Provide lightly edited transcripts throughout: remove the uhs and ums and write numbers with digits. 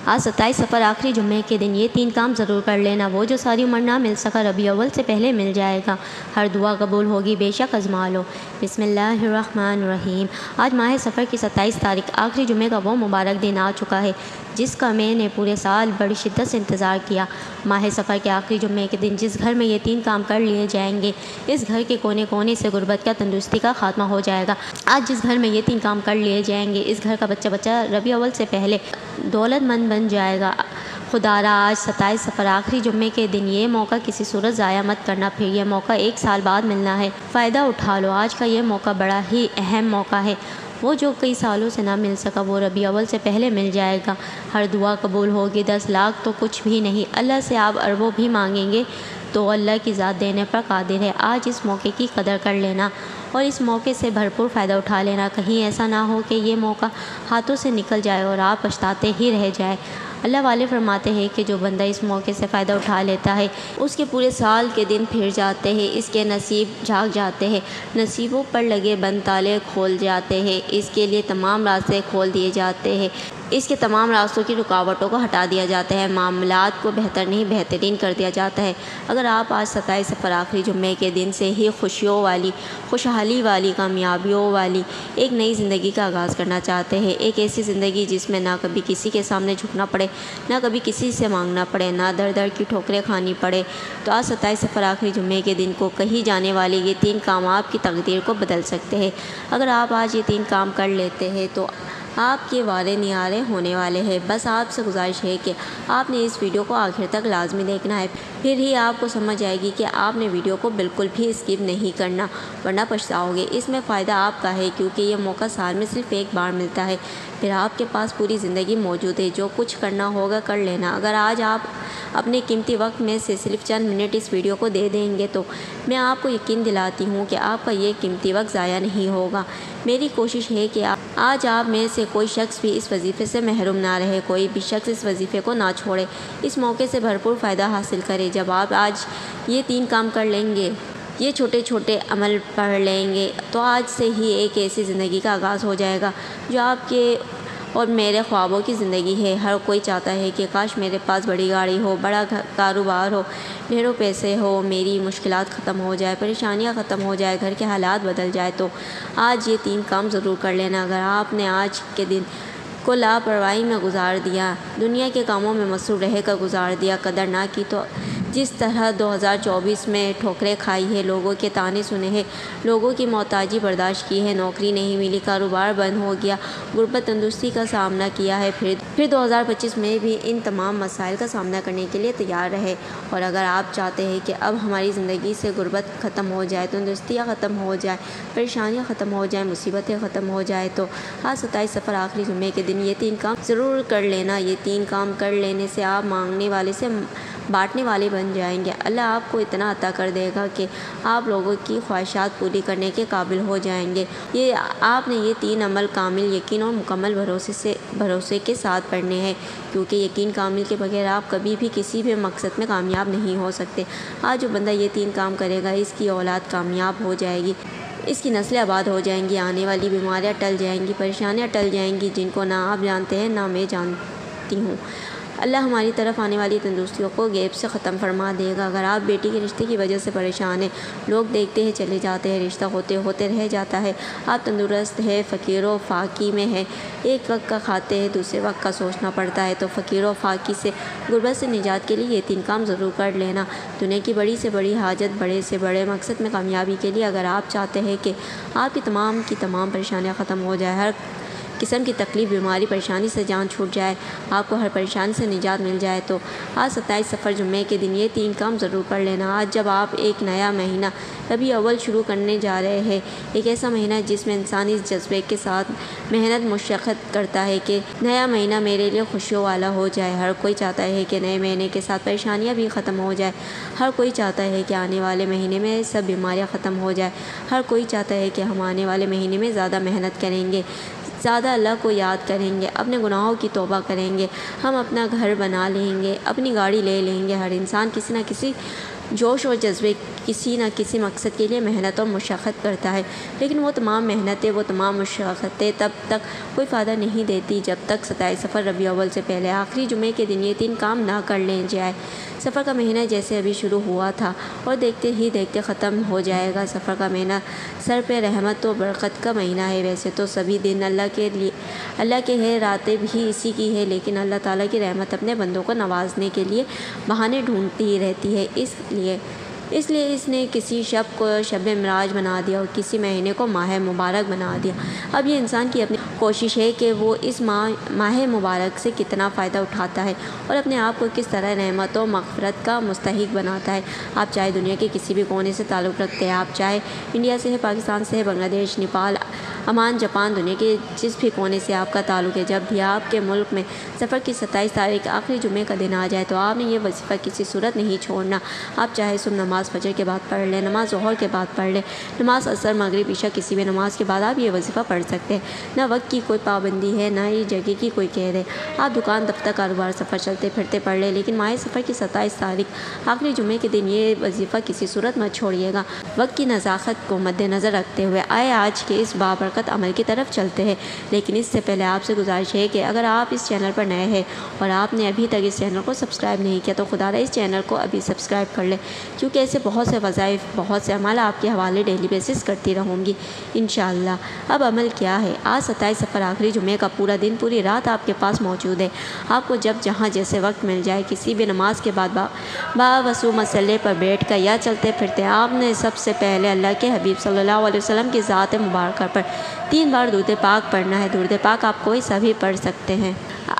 آج 27 سفر آخری جمعے کے دن یہ 3 کام ضرور کر لینا، وہ جو ساری عمر نہ مل سکا ربیع اول سے پہلے مل جائے گا، ہر دعا قبول ہوگی، بے شک آزما لو۔ بسم اللہ الرحمن الرحیم۔ آج ماہ سفر کی 27 تاریخ آخری جمعے کا وہ مبارک دن آ چکا ہے جس کا میں نے پورے سال بڑی شدت سے انتظار کیا۔ ماہ سفر کے آخری جمعے کے دن جس گھر میں یہ 3 کام کر لیے جائیں گے، اس گھر کے کونے کونے سے غربت کا، تندرستی کا خاتمہ ہو جائے گا۔ آج جس گھر میں یہ 3 کام کر لیے جائیں گے، اس گھر کا بچہ ربیع اول سے پہلے دولت مند بن جائے گا۔ خدارا آج 27 سفر آخری جمعے کے دن یہ موقع کسی صورت ضائع مت کرنا، پھر یہ موقع 1 سال بعد ملنا ہے، فائدہ اٹھا لو۔ آج کا یہ موقع بڑا ہی اہم موقع ہے، وہ جو کئی سالوں سے نہ مل سکا وہ ربیع اول سے پہلے مل جائے گا، ہر دعا قبول ہوگی۔ 10 لاکھ تو کچھ بھی نہیں، اللہ سے آپ اربوں بھی مانگیں گے تو اللہ کی ذات دینے پر قادر ہے۔ آج اس موقع کی قدر کر لینا اور اس موقع سے بھرپور فائدہ اٹھا لینا، کہیں ایسا نہ ہو کہ یہ موقع ہاتھوں سے نکل جائے اور آپ پچھتاتے ہی رہ جائیں۔ اللہ والے فرماتے ہیں کہ جو بندہ اس موقع سے فائدہ اٹھا لیتا ہے، اس کے پورے سال کے دن پھر جاتے ہیں، اس کے نصیب جھاگ جاتے ہیں، نصیبوں پر لگے بند تالے کھول جاتے ہیں، اس کے لیے تمام راستے کھول دیے جاتے ہیں، اس کے تمام راستوں کی رکاوٹوں کو ہٹا دیا جاتا ہے، معاملات کو بہتر نہیں بہترین کر دیا جاتا ہے۔ اگر آپ آج 27 سفر آخری جمعے کے دن سے ہی خوشیوں والی، خوشحالی والی، کامیابیوں والی ایک نئی زندگی کا آغاز کرنا چاہتے ہیں، ایک ایسی زندگی جس میں نہ کبھی کسی کے سامنے جھکنا پڑے، نہ کبھی کسی سے مانگنا پڑے، نہ در در کی ٹھوکریں کھانی پڑے، تو آج 27 سفر آخری جمعے کے دن کو کہی جانے والے یہ 3 کام آپ کی تقدیر کو بدل سکتے ہیں۔ اگر آپ آج یہ 3 کام کر لیتے ہیں تو آپ کے وارے نیارے ہونے والے ہیں۔ بس آپ سے گزارش ہے کہ آپ نے اس ویڈیو کو آخر تک لازمی دیکھنا ہے، پھر ہی آپ کو سمجھ آئے گی کہ آپ نے ویڈیو کو بالکل بھی اسکپ نہیں کرنا، ورنہ پچھتاؤ گے۔ اس میں فائدہ آپ کا ہے کیونکہ یہ موقع سال میں صرف 1 بار ملتا ہے، پھر آپ کے پاس پوری زندگی موجود ہے، جو کچھ کرنا ہوگا کر لینا۔ اگر آج آپ اپنے قیمتی وقت میں سے صرف چند منٹ اس ویڈیو کو دے دیں گے تو میں آپ کو یقین دلاتی ہوں کہ آپ کا یہ قیمتی وقت ضائع نہیں ہوگا۔ میری کوشش ہے کہ آج آپ میں سے کوئی شخص بھی اس وظیفے سے محروم نہ رہے، کوئی بھی شخص اس وظیفے کو نہ چھوڑے، اس موقع سے بھرپور فائدہ حاصل کرے۔ جب آپ آج یہ 3 کام کر لیں گے، یہ چھوٹے چھوٹے عمل پڑھ لیں گے، تو آج سے ہی ایک ایسی زندگی کا آغاز ہو جائے گا جو آپ کے اور میرے خوابوں کی زندگی ہے۔ ہر کوئی چاہتا ہے کہ کاش میرے پاس بڑی گاڑی ہو، بڑا کاروبار ہو، ڈھیروں پیسے ہو، میری مشکلات ختم ہو جائے، پریشانیاں ختم ہو جائے، گھر کے حالات بدل جائے۔ تو آج یہ 3 کام ضرور کر لینا۔ اگر آپ نے آج کے دن کو لاپرواہی میں گزار دیا، دنیا کے کاموں میں مصروف رہ کر گزار دیا، قدر نہ کی، تو جس طرح 2024 میں ٹھوکریں کھائی ہے، لوگوں کے طعنے سنے ہیں، لوگوں کی محتاجی برداشت کی ہے، نوکری نہیں ملی، کاروبار بند ہو گیا، غربت، تندرستی کا سامنا کیا ہے، پھر 2025 میں بھی ان تمام مسائل کا سامنا کرنے کے لیے تیار رہے۔ اور اگر آپ چاہتے ہیں کہ اب ہماری زندگی سے غربت ختم ہو جائے، تندرستیاں ختم ہو جائے، پریشانیاں ختم ہو جائیں، مصیبتیں ختم ہو جائے، تو آج 27 سفر آخری جمعے کے دن یہ 3 کام ضرور کر لینا۔ یہ 3 کام کر لینے سے آپ مانگنے والے سے بانٹنے والے بن جائیں گے۔ اللہ آپ کو اتنا عطا کر دے گا کہ آپ لوگوں کی خواہشات پوری کرنے کے قابل ہو جائیں گے۔ آپ نے یہ 3 عمل کامل یقین اور مکمل بھروسے کے ساتھ پڑھنے ہیں، کیونکہ یقین کامل کے بغیر آپ کبھی بھی کسی بھی مقصد میں کامیاب نہیں ہو سکتے۔ آج جو بندہ یہ 3 کام کرے گا، اس کی اولاد کامیاب ہو جائے گی، اس کی نسلیں آباد ہو جائیں گی، آنے والی بیماریاں ٹل جائیں گی، پریشانیاں ٹل جائیں گی، جن کو نہ آپ جانتے ہیں نہ میں جانتی ہوں۔ اللہ ہماری طرف آنے والی تندرستیوں کو غیب سے ختم فرما دے گا۔ اگر آپ بیٹی کے رشتے کی وجہ سے پریشان ہیں، لوگ دیکھتے ہیں چلے جاتے ہیں، رشتہ ہوتے ہوتے رہ جاتا ہے، آپ تندرست ہیں، فقیر و فاقی میں ہیں، ایک وقت کا کھاتے ہیں، دوسرے وقت کا سوچنا پڑتا ہے، تو فقیر و فاقی سے، غربت سے نجات کے لیے یہ 3 کام ضرور کر لینا۔ دنیا کی بڑی سے بڑی حاجت، بڑے سے بڑے مقصد میں کامیابی کے لیے اگر آپ چاہتے ہیں کہ آپ کی تمام پریشانیاں ختم ہو جائے، ہر قسم کی تکلیف، بیماری، پریشانی سے جان چھوٹ جائے، آپ کو ہر پریشانی سے نجات مل جائے، تو آج 27 سفر جمعے کے دن یہ 3 کام ضرور کر لینا۔ آج جب آپ ایک نیا مہینہ ربیع اول شروع کرنے جا رہے ہیں، ایک ایسا مہینہ جس میں انسان اس جذبے کے ساتھ محنت مشقت کرتا ہے کہ نیا مہینہ میرے لیے خوشیوں والا ہو جائے۔ ہر کوئی چاہتا ہے کہ نئے مہینے کے ساتھ پریشانیاں بھی ختم ہو جائے، ہر کوئی چاہتا ہے کہ آنے والے مہینے میں سب بیماریاں ختم ہو جائے، ہر کوئی چاہتا ہے کہ ہم آنے والے مہینے میں زیادہ محنت کریں گے، زیادہ اللہ کو یاد کریں گے، اپنے گناہوں کی توبہ کریں گے، ہم اپنا گھر بنا لیں گے، اپنی گاڑی لے لیں گے۔ ہر انسان کسی نہ کسی جوش اور جذبے کسی نہ کسی مقصد کے لیے محنت اور مشقت کرتا ہے، لیکن وہ تمام محنتیں، وہ تمام مشقتیں تب تک کوئی فائدہ نہیں دیتی جب تک 27 صفر ربیع الاول سے پہلے آخری جمعے کے دن یہ 3 کام نہ کر لیں جائے۔ سفر کا مہینہ جیسے ابھی شروع ہوا تھا اور دیکھتے ہی دیکھتے ختم ہو جائے گا۔ سفر کا مہینہ سر پہ رحمت و برکت کا مہینہ ہے۔ ویسے تو سبھی دن اللہ کے ہے، راتیں بھی اسی کی ہے، لیکن اللہ تعالیٰ کی رحمت اپنے بندوں کو نوازنے کے لیے بہانے ڈھونڈتی ہی رہتی ہے۔ اس لیے اس نے کسی شب کو شب معراج بنا دیا اور کسی مہینے کو ماہ مبارک بنا دیا۔ اب یہ انسان کی اپنی کوشش ہے کہ وہ اس ماہ مبارک سے کتنا فائدہ اٹھاتا ہے اور اپنے آپ کو کس طرح رحمت و مغفرت کا مستحق بناتا ہے۔ آپ چاہے دنیا کے کسی بھی کونے سے تعلق رکھتے ہیں، آپ چاہے انڈیا سے ہے، پاکستان سے ہے، بنگلہ دیش، نیپال، عمان، جاپان، دنیا کے جس بھی کونے سے آپ کا تعلق ہے، جب بھی آپ کے ملک میں سفر کی 27 تاریخ آخری جمعے کا دن آ جائے تو آپ نے یہ وظیفہ کسی صورت نہیں چھوڑنا۔ آپ چاہے صبح نماز فجر کے بعد پڑھ لیں، نماز ظہر کے بعد پڑھ لیں، نماز عصر، مغرب، عشاء، کسی بھی نماز کے بعد آپ یہ وظیفہ پڑھ سکتے ہیں۔ نہ وقت کی کوئی پابندی ہے، نہ ہی جگہ کی کوئی قید ہے۔ آپ دکان، دفتر، کاروبار، سفر چلتے پھرتے پڑھ لیں، لیکن ماہ سفر کی 27 تاریخ آخری جمعے کے دن یہ وظیفہ کسی صورت مت چھوڑیے گا۔ وقت کی نزاکت کو مد نظر رکھتے ہوئے آئے آج کے اس بابرکت عمل کی طرف چلتے ہیں، لیکن اس سے پہلے آپ سے گزارش ہے کہ اگر آپ اس چینل پر نئے ہیں اور آپ نے ابھی تک اس چینل کو سبسکرائب نہیں کیا تو خدا را اس چینل کو ابھی سبسکرائب کر لیں، کیونکہ ایسے بہت سے وظائف، بہت سے اعمال آپ کے حوالے ڈیلی بیسس کرتی رہوں گی انشاءاللہ۔ اب عمل کیا ہے؟ آج 27 صفر آخری جمعے کا پورا دن، پوری رات آپ کے پاس موجود ہے۔ آپ کو جب جہاں جیسے وقت مل جائے، کسی بھی نماز کے بعد باوضو مسلے پر بیٹھ کر یا چلتے پھرتے آپ نے سب سے پہلے اللہ کے حبیب صلی اللہ علیہ وسلم کی ذات مبارکہ پر 3 بار درود پاک پڑھنا ہے۔ درود پاک آپ کوئی سا بھی پڑھ سکتے ہیں۔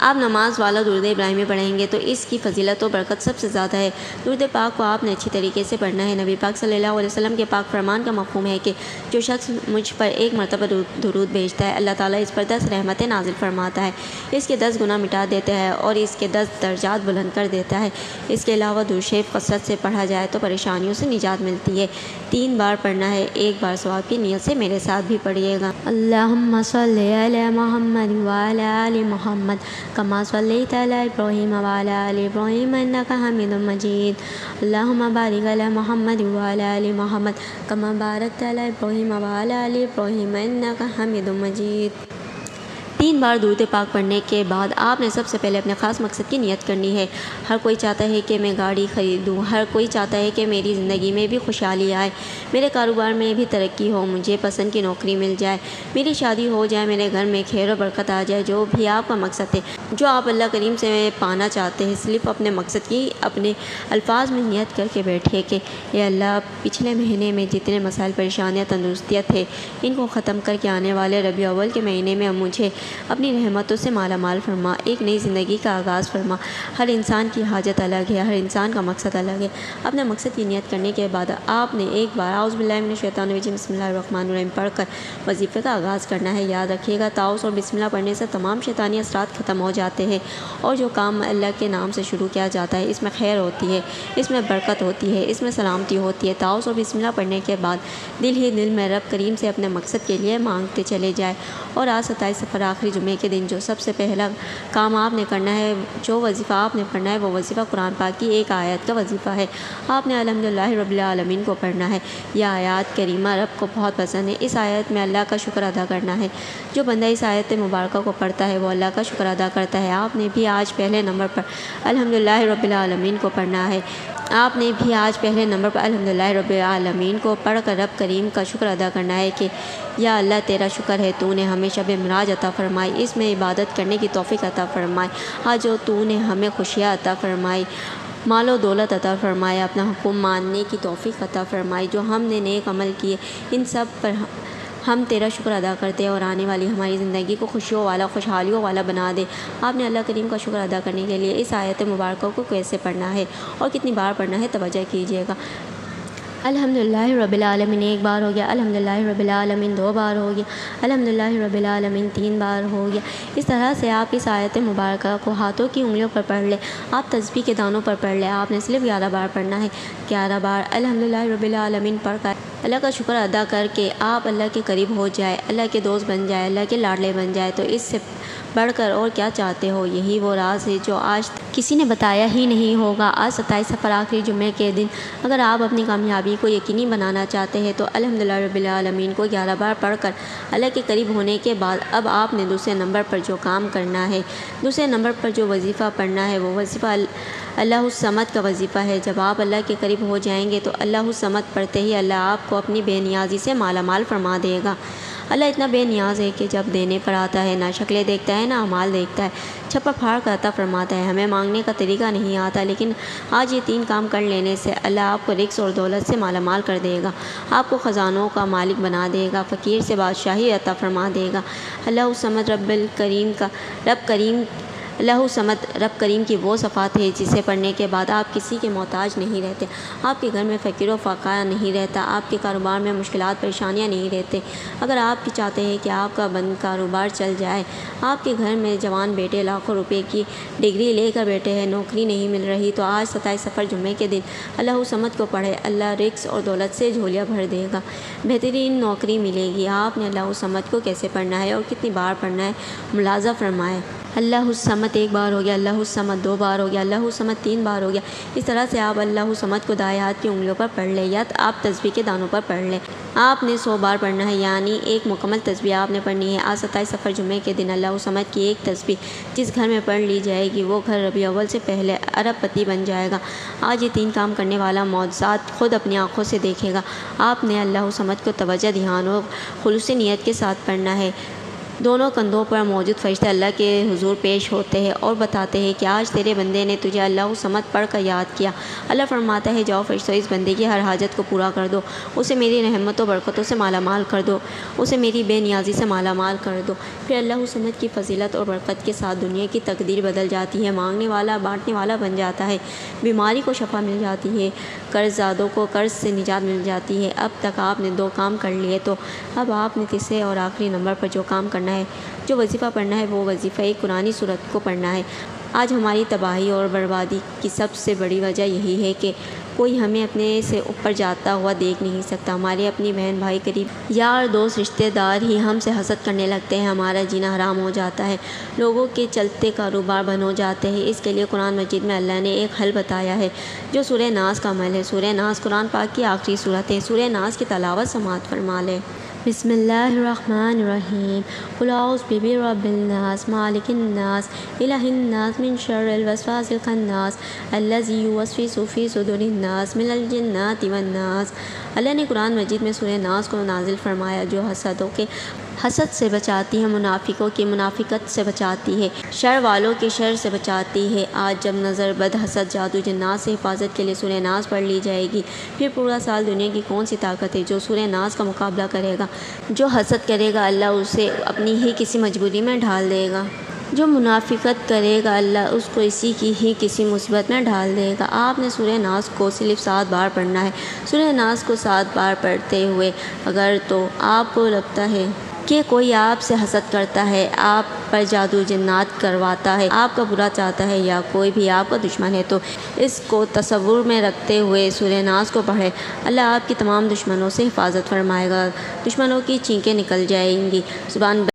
آپ نماز والا درود ابراہیمی پڑھیں گے تو اس کی فضیلت و برکت سب سے زیادہ ہے۔ درود پاک کو آپ نے اچھی طریقے سے پڑھنا ہے۔ نبی پاک صلی اللہ علیہ وسلم کے پاک فرمان کا مفہوم ہے کہ جو شخص مجھ پر 1 مرتبہ درود بھیجتا ہے، اللہ تعالیٰ اس پر 10 رحمتیں نازل فرماتا ہے، اس کے 10 گناہ مٹا دیتا ہے اور اس کے 10 درجات بلند کر دیتا ہے۔ اس کے علاوہ درود شریف کثرت سے پڑھا جائے تو پریشانیوں سے نجات ملتی ہے۔ 3 بار پڑھنا ہے، 1 بار ثواب کی نیت سے میرے ساتھ بھی پڑھیے گا۔ اللہم صلی علی محمد وعلی آل محمد کما صلیت علی ابراہیم وعلی آل ابراہیم انک حمید مجید۔ اللہم بارک علی محمد وعلی آل محمد کما بارکت علی ابراہیم وعلی آل ابراہیم انک حمید مجید۔ 3 بار درود پاک پڑھنے کے بعد آپ نے سب سے پہلے اپنے خاص مقصد کی نیت کرنی ہے۔ ہر کوئی چاہتا ہے کہ میں گاڑی خریدوں، ہر کوئی چاہتا ہے کہ میری زندگی میں بھی خوشحالی آئے، میرے کاروبار میں بھی ترقی ہو، مجھے پسند کی نوکری مل جائے، میری شادی ہو جائے، میرے گھر میں خیر و برکت آ جائے۔ جو بھی آپ کا مقصد ہے، جو آپ اللہ کریم سے پانا چاہتے ہیں، صرف اپنے مقصد کی اپنے الفاظ میں نیت کر کے بیٹھے کہ اے اللہ، پچھلے مہینے میں جتنے مسائل، پریشانیاں، تندرستیاں تھے، ان کو ختم کر کے آنے والے ربیع الاول کے مہینے میں مجھے اپنی رحمتوں سے مالا مال فرما، ایک نئی زندگی کا آغاز فرما۔ ہر انسان کی حاجت الگ ہے، ہر انسان کا مقصد الگ ہے۔ اپنے مقصد کی نیت کرنے کے بعد آپ نے 1 بار اعوذ باللہ من الشیطان الرجیم بسم اللہ الرحمن الرحیم پڑھ کر وظیفے کا آغاز کرنا ہے۔ یاد رکھیے گا، تعوذ اور بسم اللہ پڑھنے سے تمام شیطانی اثرات ختم ہو جاتے ہیں، اور جو کام اللہ کے نام سے شروع کیا جاتا ہے اس میں خیر ہوتی ہے، اس میں برکت ہوتی ہے، اس میں سلامتی ہوتی ہے۔ تعوذ اور بسم اللہ پڑھنے کے بعد دل ہی دل میں رب کریم سے اپنے مقصد کے لیے مانگتے چلے جائے۔ اور آج 27 صفر آخری جمعے کے دن جو سب سے پہلا کام آپ نے کرنا ہے، جو وظیفہ آپ نے پڑھنا ہے، وہ وظیفہ قرآن پاک کی 1 آیت کا وظیفہ ہے۔ آپ نے الحمدللہ رب العالمین کو پڑھنا ہے۔ یہ آیات کریمہ رب کو بہت پسند ہے۔ اس آیت میں اللہ کا شکر ادا کرنا ہے۔ جو بندہ اس آیت مبارکہ کو پڑھتا ہے وہ اللہ کا شکر ادا کرتا ہے۔ آپ نے بھی آج پہلے نمبر پر الحمدللہ رب العالمین کو پڑھنا ہے۔ آپ نے بھی آج پہلے نمبر پر الحمدللہ رب العالمین کو پڑھ کر رب کریم کا شکر ادا کرنا ہے کہ یا اللہ، تیرا شکر ہے، تو نے ہمیں شب معراج عطا فرمائی، اس میں عبادت کرنے کی توفیق عطا فرمائی، آج جو تو نے ہمیں خوشیاں عطا فرمائی، مال و دولت عطا فرمایا، اپنا حکم ماننے کی توفیق عطا فرمائی، جو ہم نے نیک عمل کیے ان سب پر ہم تیرا شکر ادا کرتے ہیں اور آنے والی ہماری زندگی کو خوشیوں والا، خوشحالیوں والا بنا دے۔ آپ نے اللہ کریم کا شکر ادا کرنے کے لیے اس آیت مبارکہ کو کیسے پڑھنا ہے اور کتنی بار پڑھنا ہے توجہ کیجیے گا۔ الحمدللہ رب العالمین 1 بار ہو گیا، الحمدللہ رب العالمین 2 بار ہو گیا، الحمدللہ رب العالمین 3 بار ہو گیا۔ اس طرح سے آپ اس آیت مبارکہ کو ہاتھوں کی انگلیوں پر پڑھ لیں، آپ تسبیح کے دانوں پر پڑھ لیں۔ آپ نے صرف 11 بار پڑھنا ہے، 11 بار الحمدللہ رب العالمین پڑھ کر اللہ کا شکر ادا کر کے آپ اللہ کے قریب ہو جائے، اللہ کے دوست بن جائے، اللہ کے لاڈلے بن جائے، تو اس سے بڑھ کر اور کیا چاہتے ہو؟ یہی وہ راز ہے جو آج کسی نے بتایا ہی نہیں ہوگا۔ آج 27 سفر آخری جمعے کے دن اگر آپ اپنی کامیابی کو یقینی بنانا چاہتے ہیں تو الحمدللہ رب العالمین کو 11 بار پڑھ کر اللہ کے قریب ہونے کے بعد اب آپ نے دوسرے نمبر پر جو کام کرنا ہے، دوسرے نمبر پر جو وظیفہ پڑھنا ہے، وہ وظیفہ اللہ الصمد کا وظیفہ ہے۔ جب آپ اللہ کے قریب ہو جائیں گے تو اللہ الصمد پڑھتے ہی اللہ آپ کو اپنی بے نیازی سے مالا مال فرما دے گا۔ اللہ اتنا بے نیاز ہے کہ جب دینے پر آتا ہے نہ شکلیں دیکھتا ہے نہ اعمال دیکھتا ہے، چھپا پھاڑ کر عطا فرماتا ہے۔ ہمیں مانگنے کا طریقہ نہیں آتا، لیکن آج یہ 3 کام کر لینے سے اللہ آپ کو رزق اور دولت سے مالا مال کر دے گا، آپ کو خزانوں کا مالک بنا دے گا، فقیر سے بادشاہی عطا فرما دے گا۔ اللہ الصمد رب کریم کی وہ صفات ہے جسے پڑھنے کے بعد آپ کسی کے محتاج نہیں رہتے، آپ کے گھر میں فقیر و فقار نہیں رہتا، آپ کے کاروبار میں مشکلات پریشانیاں نہیں رہتے۔ اگر آپ چاہتے ہیں کہ آپ کا بند کاروبار چل جائے، آپ کے گھر میں جوان بیٹے لاکھوں روپے کی ڈگری لے کر بیٹھے ہیں، نوکری نہیں مل رہی، تو آج 27 سفر جمعے کے دن اللہ الصمد کو پڑھے، اللہ رزق اور دولت سے جھولیاں بھر دے گا، بہترین نوکری ملے گی۔ آپ نے اللہ الصمد کو کیسے پڑھنا ہے اور کتنی بار پڑھنا ہے ملاحظہ فرمائے۔ اللہ الصمد 1 بار ہو گیا، اللہ الصمد 2 بار ہو گیا، اللہ الصمد 3 بار ہو گیا۔ اس طرح سے آپ اللہ الصمد کو دائیں ہاتھ کی انگلیوں پر پڑھ لیں یا آپ تسبیح کے دانوں پر پڑھ لیں۔ آپ نے 100 بار پڑھنا ہے، یعنی ایک مکمل تسبیح آپ نے پڑھنی ہے۔ آج 27 سفر جمعے کے دن اللہ الصمد کی ایک تسبیح جس گھر میں پڑھ لی جائے گی وہ گھر ربیع اول سے پہلے ارب پتی بن جائے گا۔ آج یہ 3 کام کرنے والا معجزات خود اپنی آنکھوں سے دیکھے گا۔ آپ نے اللہ الصمد کو توجہ، دھیان اور خلوص نیت کے ساتھ پڑھنا ہے۔ دونوں کندھوں پر موجود فرشتے اللہ کے حضور پیش ہوتے ہیں اور بتاتے ہیں کہ آج تیرے بندے نے تجھے اللہ الصمد پڑھ کر یاد کیا۔ اللہ فرماتا ہے جاؤ فرشتوں، اس بندے کی ہر حاجت کو پورا کر دو، اسے میری رحمت و برکتوں سے مالا مال کر دو، اسے میری بے نیازی سے مالا مال کر دو۔ پھر اللہ الصمد کی فضیلت اور برکت کے ساتھ دنیا کی تقدیر بدل جاتی ہے، مانگنے والا بانٹنے والا بن جاتا ہے، بیماری کو شفا مل جاتی ہے، قرض زادوں کو قرض سے نجات مل جاتی ہے۔ اب تک آپ نے 2 کام کر لیے، تو اب آپ نے تیسرے اور آخری نمبر پر جو کام کرنا ہے، جو وظیفہ پڑھنا ہے، وہ وظیفہ قرآنی سورت کو پڑھنا ہے۔ آج ہماری تباہی اور بربادی کی سب سے بڑی وجہ یہی ہے کہ کوئی ہمیں اپنے سے اوپر جاتا ہوا دیکھ نہیں سکتا۔ ہمارے اپنی بہن بھائی، قریب یار دوست رشتہ دار ہی ہم سے حسد کرنے لگتے ہیں، ہمارا جینا حرام ہو جاتا ہے، لوگوں کے چلتے کاروبار بند ہو جاتے ہیں۔ اس کے لیے قرآن مجید میں اللہ نے ایک حل بتایا ہے جو سورہ ناس کا عمل ہے۔ سورہ ناس قرآن پاک کی آخری صورت ہے۔ سورہ ناس کی تلاوت سماعت فرما لیں۔ بسم اللہ الرحمن الرحیم۔ قل اعوذ برب الناس، مالک الناس، الہ الناس، من شر الوسواس الخناس، الذی یوسوس فی صدور الناس، من الجنۃ والناس۔ اللہ نے قرآن مجید میں سورہ ناس کو نازل فرمایا جو حسدوں کے حسد سے بچاتی ہے، منافقوں کی منافقت سے بچاتی ہے، شر والوں کے شر سے بچاتی ہے۔ آج جب نظر بد، حسد، جادو، جنات سے حفاظت کے لیے سورہ ناس پڑھ لی جائے گی، پھر پورا سال دنیا کی کون سی طاقت ہے جو سورہ ناس کا مقابلہ کرے گا؟ جو حسد کرے گا اللہ اسے اپنی ہی کسی مجبوری میں ڈال دے گا، جو منافقت کرے گا اللہ اس کو اسی کی ہی کسی مصیبت میں ڈال دے گا۔ آپ نے سورہ ناس کو صرف 7 بار پڑھنا ہے۔ سورہ ناس کو 7 بار پڑھتے ہوئے اگر تو آپ کو لگتا ہے کہ کوئی آپ سے حسد کرتا ہے، آپ پر جادو جنات کرواتا ہے، آپ کا برا چاہتا ہے، یا کوئی بھی آپ کا دشمن ہے، تو اس کو تصور میں رکھتے ہوئے سورہ ناس کو پڑھے۔ اللہ آپ کی تمام دشمنوں سے حفاظت فرمائے گا، دشمنوں کی چینکیں نکل جائیں گی۔